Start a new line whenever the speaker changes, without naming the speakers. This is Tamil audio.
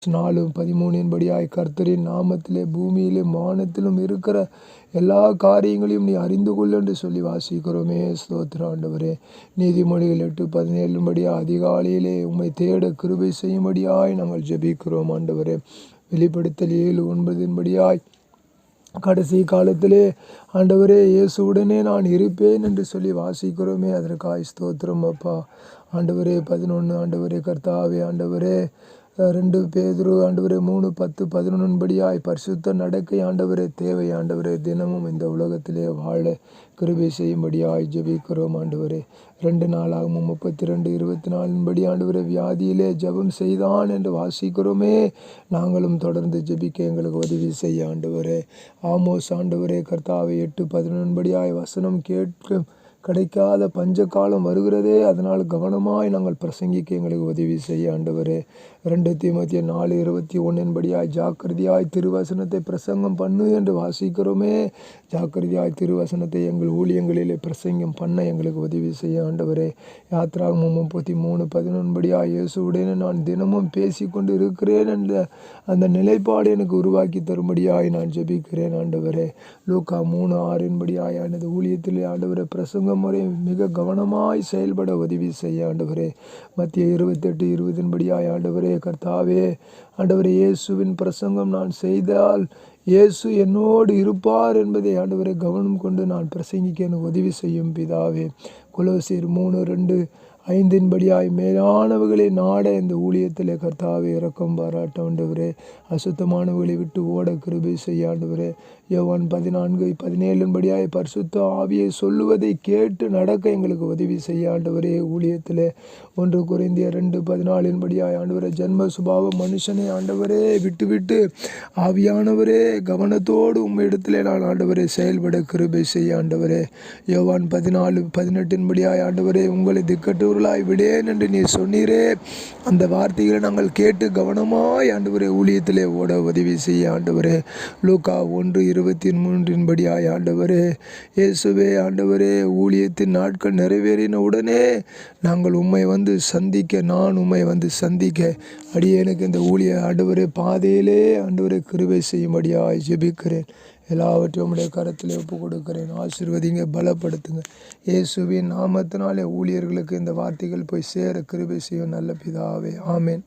4:13 படியாய் கர்த்தரின் நாமத்திலே பூமியிலும் வானத்திலும் இருக்கிற எல்லா காரியங்களையும் நீ அறிந்து கொள் என்று சொல்லி வாசிக்கிறோமே. ஸ்தோத்திரம் ஆண்டவரே. நீதிமொழிகள் 8:17 படியாய் அதிகாலையிலே உம்மை தேட கிருபை செய்யும்படியாய் நாங்கள் ஜெபிக்கிறோம் ஆண்டவரே. வெளிப்படுத்தல் 7:9 படியாய் கடைசி காலத்திலே ஆண்டவரே இயேசுவுடனே நான் இருப்பேன் என்று சொல்லி வாசிக்கிறோமே. அதற்காய் ஸ்தோத்திரம் அப்பா. ஆண்டவரே 11 ஆண்டவரே கர்த்தாவே ஆண்டவரே 2 பேதுரு ஆண்டவரே 3:10-11 படியாய் பரிசுத்த நடக்கை ஆண்டவரே தேவை ஆண்டவரே. தினமும் இந்த உலகத்திலே வாழ கிருபை செய்யும்படியாய் ஜெபிக்கிறோம் ஆண்டவரே. 2 நாளாகமும் 32:24 படி ஆண்டவரே வியாதியிலே ஜெபம் செய்தான் என்று வாசிக்கிறோமே. நாங்களும் தொடர்ந்து ஜெபிக்க எங்களுக்கு உதவி செய்ய ஆண்டவரே. ஆமோஸ் ஆண்டவரே கர்த்தாவே 8:11 படியாய் வசனம் கேட்க கிடைக்காத பஞ்ச காலம் வருகிறதே, அதனால் கவனமாய் நாங்கள் பிரசங்கிக்க எங்களுக்கு உதவி செய்ய ஆண்டவரே. 2 தீமோத்தேயு 4:21 படியாய் ஜாக்கிரதையாய் திருவசனத்தை பிரசங்கம் பண்ணு என்று வாசிக்கிறோமே. ஜாக்கிரதையாய் திருவசனத்தை எங்கள் ஊழியங்களிலே பிரசங்கம் பண்ண எங்களுக்கு உதவி செய்ய ஆண்டவரே. யாத்திராகமம் 33:11 படியாய் இயேசுவுடனே நான் தினமும் பேசி கொண்டு இருக்கிறேன் என்ற அந்த நிலைப்பாடு எனக்கு உருவாக்கி தரும்படியாய் நான் ஜெபிக்கிறேன் ஆண்டவரே. லூக்கா 3:6 படியாய் எனது ஊழியத்திலே ஆண்டவரே பிரசங்கம் முறை மிக கவனமாய் செயல்பட உதவி செய்ய ஆண்டவரே. மத்திய 28:20 படியாய் ஆண்டவரே கர்த்தாவே ஆண்டவரே இயேசுவின் பிரசங்கம் நான் செய்தால் இயேசு என்னோடு இருப்பார் என்பதை ஆண்டவரை கவனம் கொண்டு நான் பிரசங்கிக்க எனக்கு உதவி செய்யும் பிதாவே. கொலோசியர் 3:2-5 படியாய் மேலானவர்களை நாட இந்த ஊழியத்திலே கர்த்தாவே இரக்கம் பாராட்ட ஆண்டவரே. அசுத்தமானவர்களை விட்டு ஓட கிருபை செய்ய ஆண்டவரே. யோவான் 14:17 படியாய் பரிசுத்த ஆவியை சொல்லுவதை கேட்டு நடக்க எங்களுக்கு உதவி செய்ய ஆண்டவரே. ஊழியத்திலே 1 கொரிந்தியர் 2:14 படியாய் ஆண்டவரே ஜென்ம சுபாவ மனுஷனை ஆண்டவரே விட்டு ஆவியானவரே கவனத்தோடு உம்மிடத்திலே நான் ஆண்டவரே செயல்பட கிருபை செய்ய ஆண்டவரே. யோவான் 14:18 படியாய் ஆண்டவரே உங்களை திக்கற்றவர்களாய் விடேன் என்று நீ சொன்னீரே. அந்த வார்த்தைகளை நாங்கள் கேட்டு கவனமாய் ஆண்டவரே ஊழியத்திலே ஓட உதவி செய்ய ஆண்டவரே. லூக்கா 1:23 படியாய் ஆண்டவரே இயேசுவே ஆண்டவரே ஊழியத்தின் நாட்கள் நிறைவேறின உடனே நாங்கள் உம்மை வந்து சந்திக்க நான் உம்மை வந்து சந்திக்க அடியேனுக்கு இந்த ஊழிய ஆண்டவரே பாதையிலே ஆண்டவரே கிருபை செய்யும்படியாய் ஜெபிக்கிறேன். எல்லாவற்றையும் உம்முடைய கரத்தில் ஒப்பு கொடுக்கிறேன். ஆசீர்வதிங்க, பலப்படுத்துங்க. இயேசுவின் நாமத்தினாலே ஊழியர்களுக்கு இந்த வார்த்தைகள் போய் சேர கிருபை செய்யும் நல்ல பிதாவே. ஆமென்.